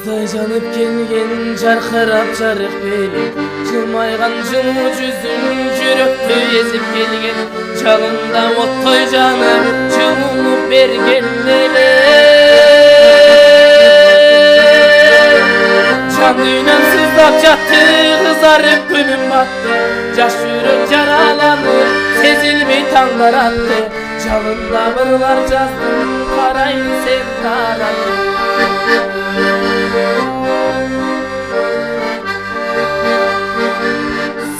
Kızday janıp kelgen jarkırap jarık beli, jılmaygan жылуу жүзүң жүрөктү ezip келген. Жалында оттой жанып жылуулук берген эле. Жан дүйнөм сыздап жатты, кызарып күнүм батты. Жаш жүрөк жараланып, сезилбей таңдар атты. Жалында бырлар жаздым, карайын сен таратып.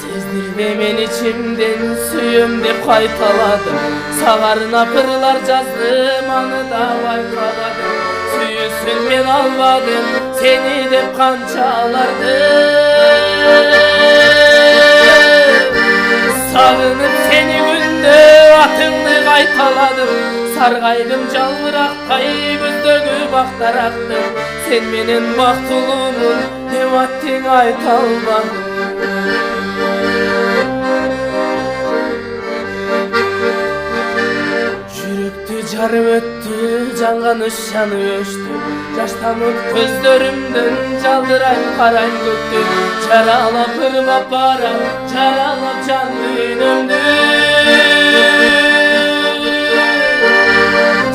Sezdirme men içimden suyum dep kaytaladım. Sağarına pırlar yazdım, anı da baykaladım. Suyusun ben almadım, seni dep kançalardım. Sağınıp seni günde atımdı kaytaladım. Sargaydım жалбырактay көздөгү бактаракты. Sen менен бактылуумун деп аттың айта албадым. Жүрөктү жарып өттү, жаңганы шаны өчтү. Жаштанып көздөрүмдөн жалдырайм карайм көктү. Жаралап ырмап барам, жаралап жан дүйнөмдү.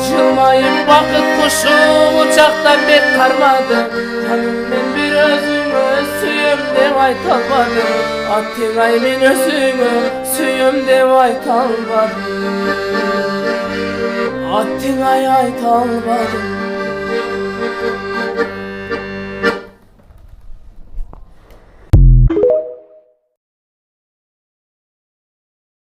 Жылмайып бакыт кушу учактан бет кармады. Жаным мен бир өзүңө сүйөм деп айта албадым. Аттың ай мен өзүңө сүйөм деп айта албадым. Аттың ай айта албадым.